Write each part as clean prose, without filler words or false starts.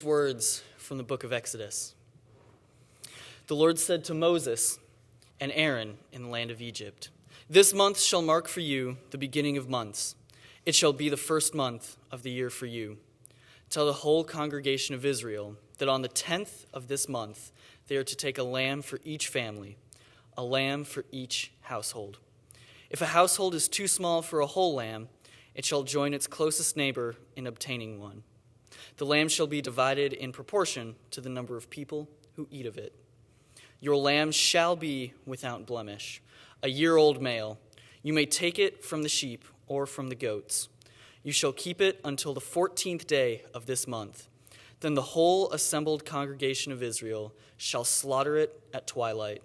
Words from the book of Exodus. The Lord said to Moses and Aaron in the land of Egypt, "This month shall mark for you the beginning of months. It shall be the first month of the year for you. Tell the whole congregation of Israel that on the 10th of this month they are to take a lamb for each family, a lamb for each household. If a household is too small for a whole lamb, it shall join its closest neighbor in obtaining one. The lamb shall be divided in proportion to the number of people who eat of it. Your lamb shall be without blemish, a year-old male. You may take it from the sheep or from the goats. You shall keep it until the 14th day of this month. Then the whole assembled congregation of Israel shall slaughter it at twilight.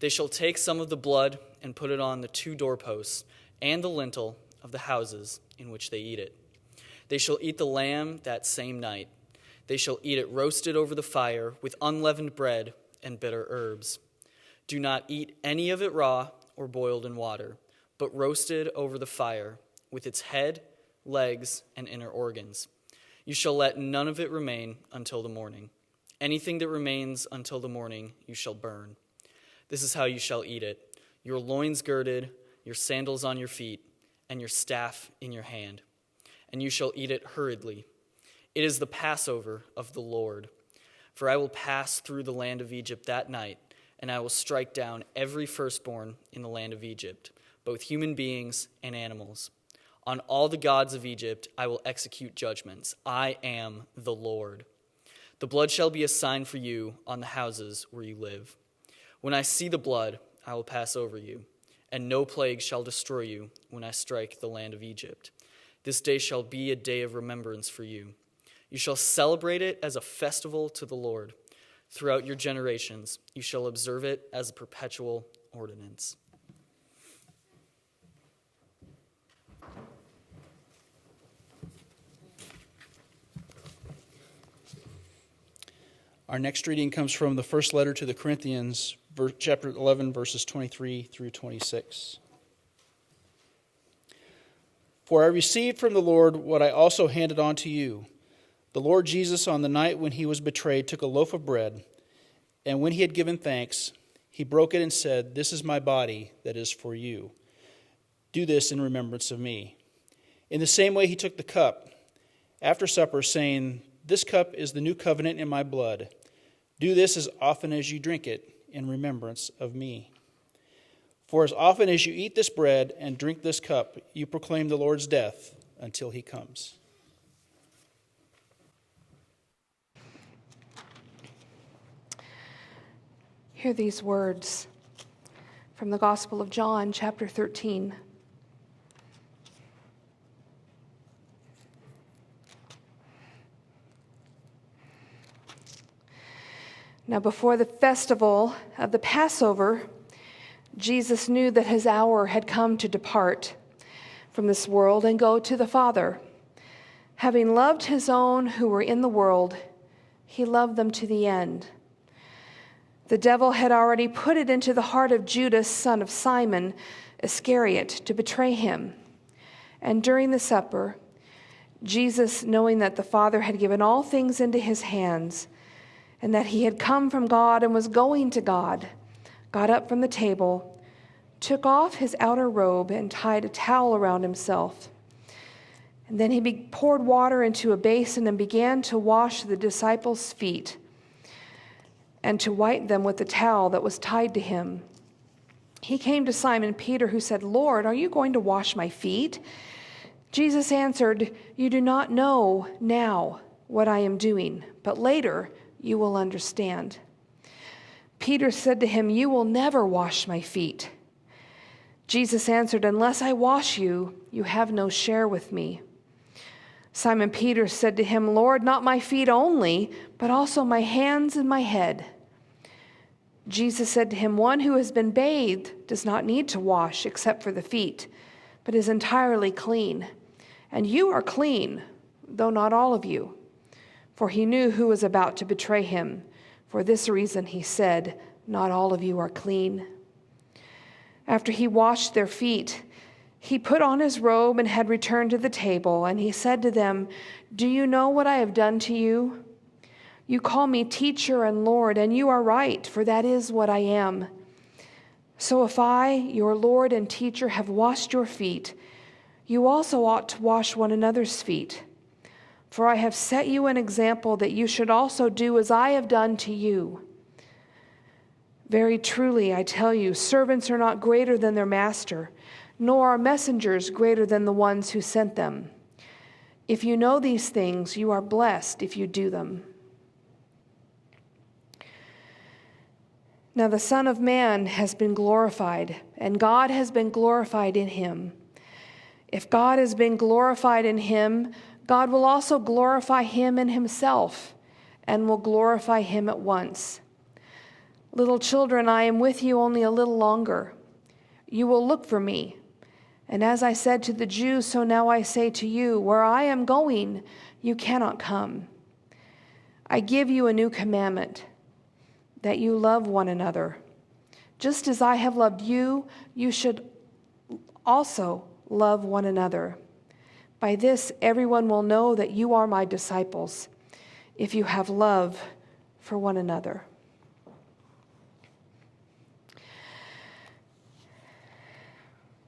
They shall take some of the blood and put it on the 2 doorposts and the lintel of the houses in which they eat it. They shall eat the lamb that same night. They shall eat it roasted over the fire with unleavened bread and bitter herbs. Do not eat any of it raw or boiled in water, but roasted over the fire with its head, legs, and inner organs. You shall let none of it remain until the morning. Anything that remains until the morning you shall burn. This is how you shall eat it: your loins girded, your sandals on your feet, and your staff in your hand. And you shall eat it hurriedly. It is the Passover of the Lord. For I will pass through the land of Egypt that night, and I will strike down every firstborn in the land of Egypt, both human beings and animals. On all the gods of Egypt I will execute judgments. I am the Lord. The blood shall be a sign for you on the houses where you live. When I see the blood, I will pass over you, and no plague shall destroy you when I strike the land of Egypt. This day shall be a day of remembrance for you. You shall celebrate it as a festival to the Lord. Throughout your generations, you shall observe it as a perpetual ordinance." Our next reading comes from the first letter to the Corinthians, chapter 11, verses 23 through 26. "For I received from the Lord what I also handed on to you. The Lord Jesus, on the night when he was betrayed, took a loaf of bread, and when he had given thanks, he broke it and said, 'This is my body that is for you. Do this in remembrance of me.' In the same way he took the cup after supper, saying, 'This cup is the new covenant in my blood. Do this as often as you drink it in remembrance of me. For as often as you eat this bread and drink this cup, you proclaim the Lord's death until he comes.'" Hear these words from the Gospel of John, chapter 13. Now, before the festival of the Passover, Jesus knew that his hour had come to depart from this world and go to the Father. Having loved his own who were in the world, he loved them to the end. The devil had already put it into the heart of Judas, son of Simon Iscariot, to betray him. And during the supper, Jesus, knowing that the Father had given all things into his hands, and that he had come from God and was going to God, got up from the table, took off his outer robe, and tied a towel around himself. And then he poured water into a basin and began to wash the disciples' feet and to wipe them with the towel that was tied to him. He came to Simon Peter, who said, "Lord, are you going to wash my feet?" Jesus answered, "You do not know now what I am doing, but later you will understand." Peter said to him, "You will never wash my feet." Jesus answered, "Unless I wash you, you have no share with me." Simon Peter said to him, "Lord, not my feet only, but also my hands and my head." Jesus said to him, "One who has been bathed does not need to wash except for the feet, but is entirely clean. And you are clean, though not all of you." For he knew who was about to betray him. For this reason he said, "Not all of you are clean." After he washed their feet, he put on his robe and had returned to the table, and he said to them, "Do you know what I have done to you? You call me teacher and Lord, and you are right, for that is what I am. So if I, your Lord and teacher, have washed your feet, you also ought to wash one another's feet. For I have set you an example that you should also do as I have done to you. Very truly, I tell you, servants are not greater than their master, nor are messengers greater than the ones who sent them. If you know these things, you are blessed if you do them. Now the Son of Man has been glorified, and God has been glorified in him. If God has been glorified in him, God will also glorify him in himself, and will glorify him at once. Little children, I am with you only a little longer. You will look for me. And as I said to the Jews, so now I say to you, where I am going, you cannot come. I give you a new commandment, that you love one another. Just as I have loved you, you should also love one another. By this, everyone will know that you are my disciples, if you have love for one another.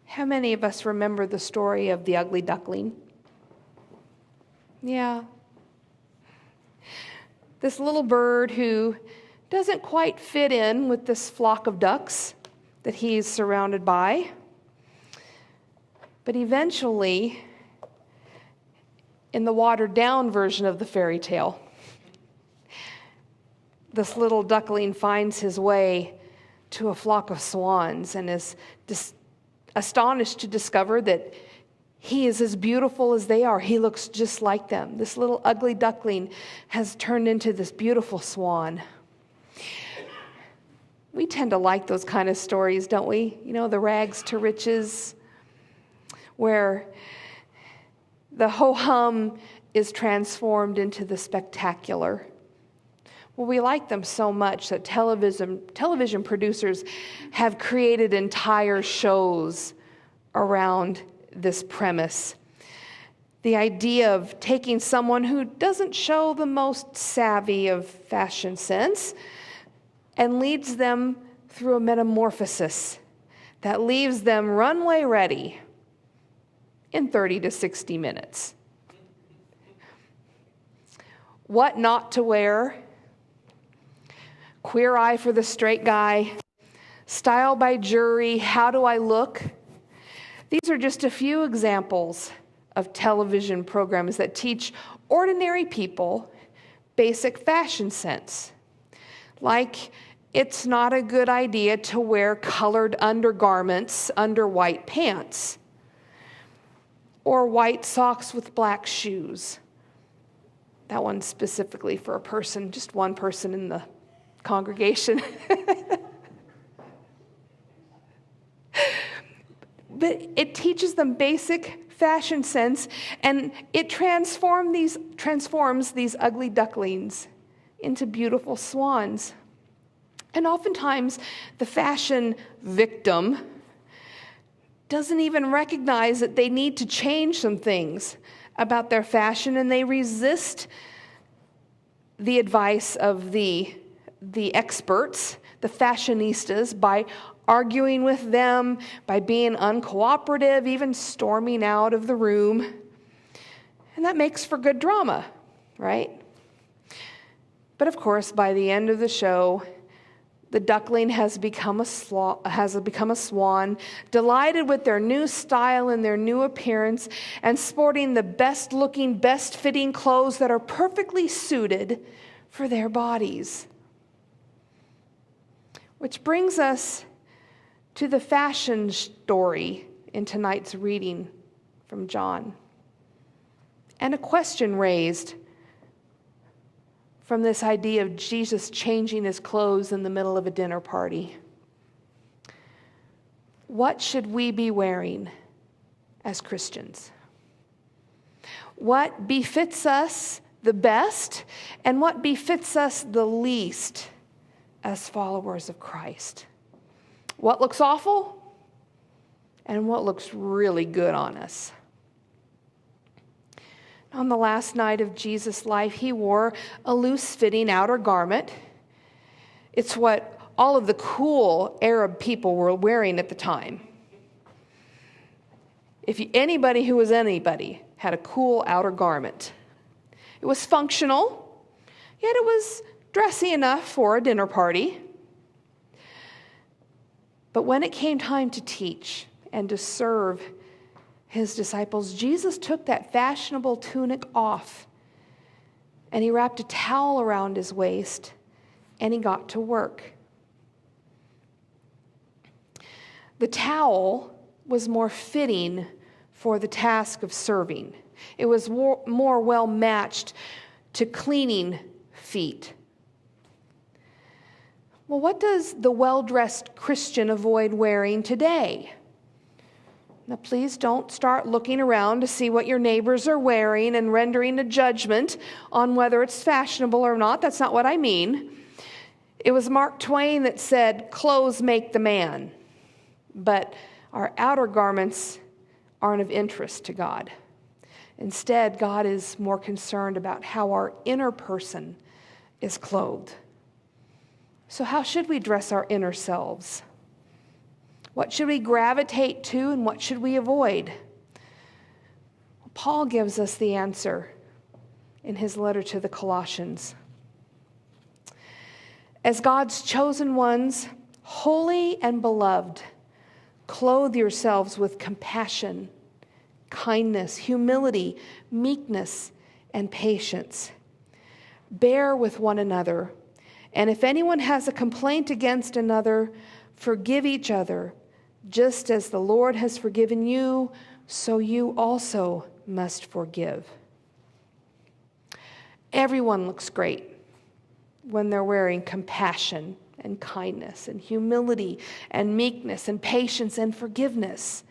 How many of us remember the story of the ugly duckling? Yeah. This little bird who doesn't quite fit in with this flock of ducks that he's surrounded by. But eventually, in the watered-down version of the fairy tale, this little duckling finds his way to a flock of swans and is astonished to discover that he is as beautiful as they are. He looks just like them. This little ugly duckling has turned into this beautiful swan. We tend to like those kind of stories, don't we? You know, the rags to riches, where the ho-hum is transformed into the spectacular. Well, we like them so much that television producers have created entire shows around this premise. The idea of taking someone who doesn't show the most savvy of fashion sense and leads them through a metamorphosis that leaves them runway ready in 30 to 60 minutes. What not to wear, queer eye for the straight guy, style by jury, how do I look? These are just a few examples of television programs that teach ordinary people basic fashion sense. Like, it's not a good idea to wear colored undergarments under white pants, or white socks with black shoes. That one's specifically for a person, just one person in the congregation. But it teaches them basic fashion sense, and it transforms these ugly ducklings into beautiful swans. And oftentimes, the fashion victim doesn't even recognize that they need to change some things about their fashion, and they resist the advice of the experts, the fashionistas, by arguing with them, by being uncooperative, even storming out of the room. And that makes for good drama, right? But of course, by the end of the show, the duckling has become a swan, delighted with their new style and their new appearance, and sporting the best-looking, best-fitting clothes that are perfectly suited for their bodies. Which brings us to the fashion story in tonight's reading from John, and a question raised from this idea of Jesus changing his clothes in the middle of a dinner party. What should we be wearing as Christians? What befits us the best, and what befits us the least as followers of Christ? What looks awful, and what looks really good on us? On the last night of Jesus' life, he wore a loose-fitting outer garment. It's what all of the cool Arab people were wearing at the time. Anybody who was anybody had a cool outer garment. It was functional, yet it was dressy enough for a dinner party. But when it came time to teach and to serve his disciples, Jesus took that fashionable tunic off, and he wrapped a towel around his waist, and he got to work. The towel was more fitting for the task of serving. It was more well matched to cleaning feet. Well, what does the well-dressed Christian avoid wearing today? Now, please don't start looking around to see what your neighbors are wearing and rendering a judgment on whether it's fashionable or not. That's not what I mean. It was Mark Twain that said, "Clothes make the man." But our outer garments aren't of interest to God. Instead, God is more concerned about how our inner person is clothed. So how should we dress our inner selves? What should we gravitate to and what should we avoid? Paul gives us the answer in his letter to the Colossians. As God's chosen ones, holy and beloved, clothe yourselves with compassion, kindness, humility, meekness, and patience. Bear with one another, and if anyone has a complaint against another, forgive each other. Just as the Lord has forgiven you, so you also must forgive. Everyone looks great when they're wearing compassion and kindness and humility and meekness and patience and forgiveness.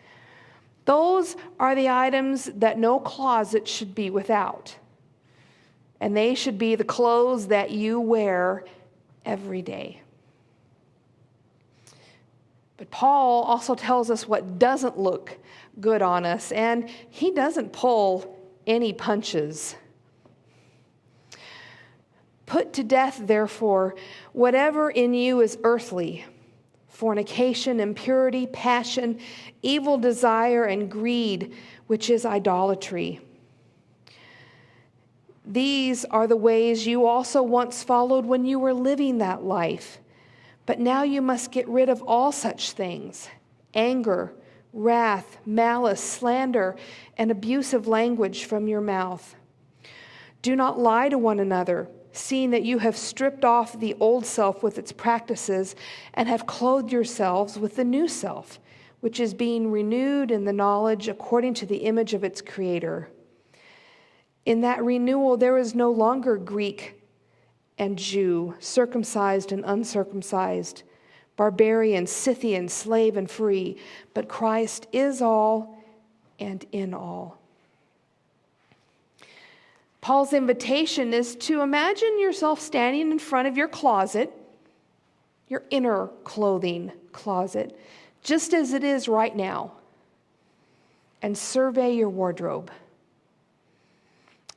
Those are the items that no closet should be without. And they should be the clothes that you wear every day. But Paul also tells us what doesn't look good on us, and he doesn't pull any punches. Put to death, therefore, whatever in you is earthly: fornication, impurity, passion, evil desire, and greed, which is idolatry. These are the ways you also once followed when you were living that life. But now you must get rid of all such things: anger, wrath, malice, slander, and abusive language from your mouth. Do not lie to one another, seeing that you have stripped off the old self with its practices and have clothed yourselves with the new self, which is being renewed in the knowledge according to the image of its creator. In that renewal, there is no longer Greek and Jew, circumcised and uncircumcised, barbarian, Scythian, slave and free, but Christ is all and in all. Paul's invitation is to imagine yourself standing in front of your closet, your inner clothing closet, just as it is right now, and survey your wardrobe.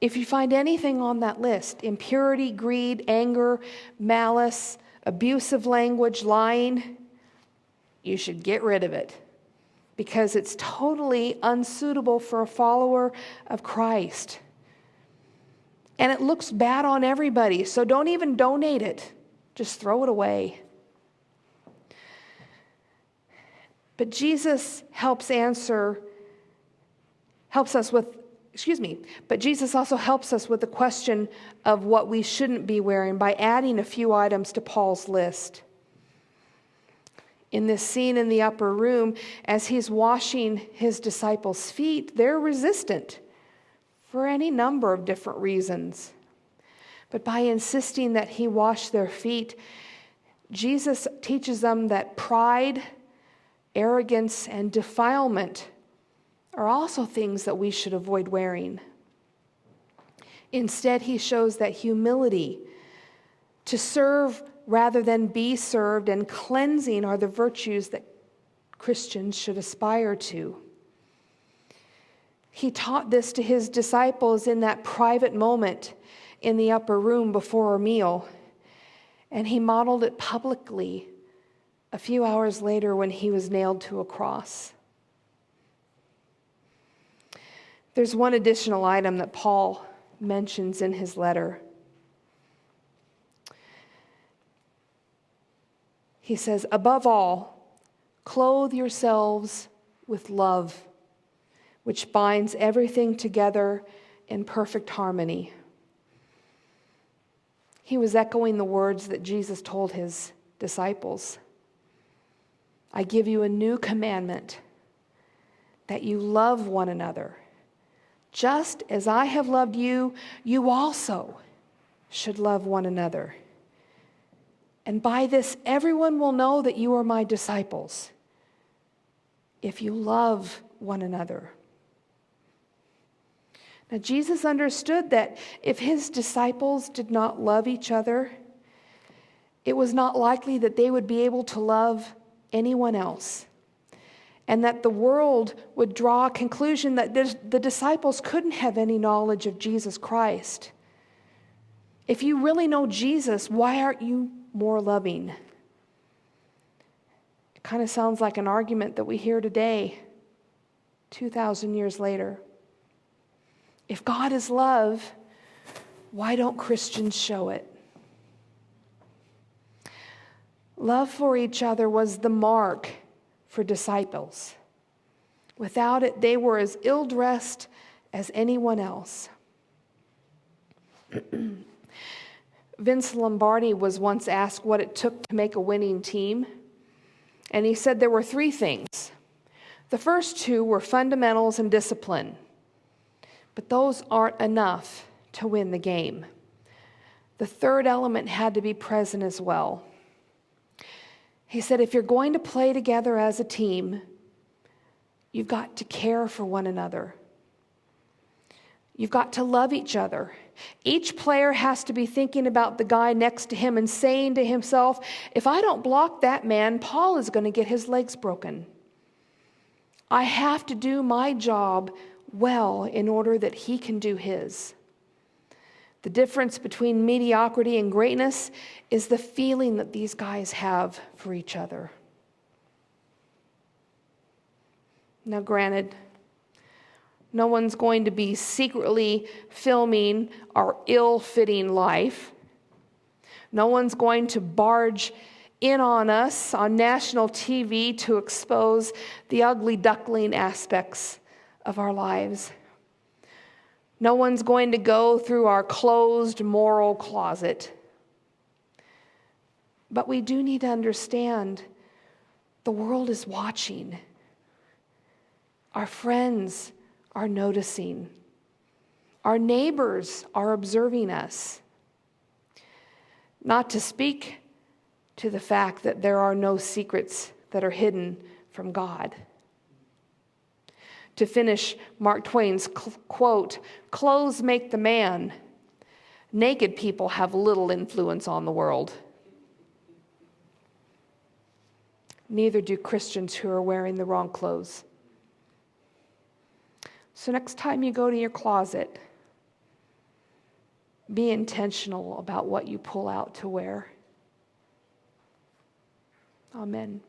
If you find anything on that list, impurity, greed, anger, malice, abusive language, lying, you should get rid of it, because it's totally unsuitable for a follower of Christ. And it looks bad on everybody, so don't even donate it. Just throw it away. But Jesus But Jesus also helps us with the question of what we shouldn't be wearing by adding a few items to Paul's list. In this scene in the upper room, as he's washing his disciples' feet, they're resistant for any number of different reasons. But by insisting that he wash their feet, Jesus teaches them that pride, arrogance, and defilement are also things that we should avoid wearing. Instead, he shows that humility, to serve rather than be served, and cleansing are the virtues that Christians should aspire to. He taught this to his disciples in that private moment in the upper room before a meal. And he modeled it publicly a few hours later when he was nailed to a cross. There's one additional item that Paul mentions in his letter. He says, above all, clothe yourselves with love, which binds everything together in perfect harmony. He was echoing the words that Jesus told his disciples. I give you a new commandment, that you love one another. Just as I have loved you, you also should love one another. And by this, everyone will know that you are my disciples, if you love one another. Now, Jesus understood that if his disciples did not love each other, it was not likely that they would be able to love anyone else, and that the world would draw a conclusion that the disciples couldn't have any knowledge of Jesus Christ. If you really know Jesus, why aren't you more loving? It kind of sounds like an argument that we hear today, 2,000 years later. If God is love, why don't Christians show it? Love for each other was the mark for disciples. Without it, they were as ill-dressed as anyone else. Vince Lombardi was once asked what it took to make a winning team, and he said there were 3 things. The first 2 were fundamentals and discipline, but those aren't enough to win the game. The third element had to be present as well. He said, if you're going to play together as a team, you've got to care for one another. You've got to love each other. Each player has to be thinking about the guy next to him and saying to himself, if I don't block that man, Paul is going to get his legs broken. I have to do my job well in order that he can do his. The difference between mediocrity and greatness is the feeling that these guys have for each other. Now, granted, no one's going to be secretly filming our ill-fitting life. No one's going to barge in on us on national TV to expose the ugly duckling aspects of our lives. No one's going to go through our closed moral closet. But we do need to understand the world is watching. Our friends are noticing. Our neighbors are observing us. Not to speak to the fact that there are no secrets that are hidden from God. To finish Mark Twain's quote, clothes make the man. Naked people have little influence on the world. Neither do Christians who are wearing the wrong clothes. So next time you go to your closet, be intentional about what you pull out to wear. Amen.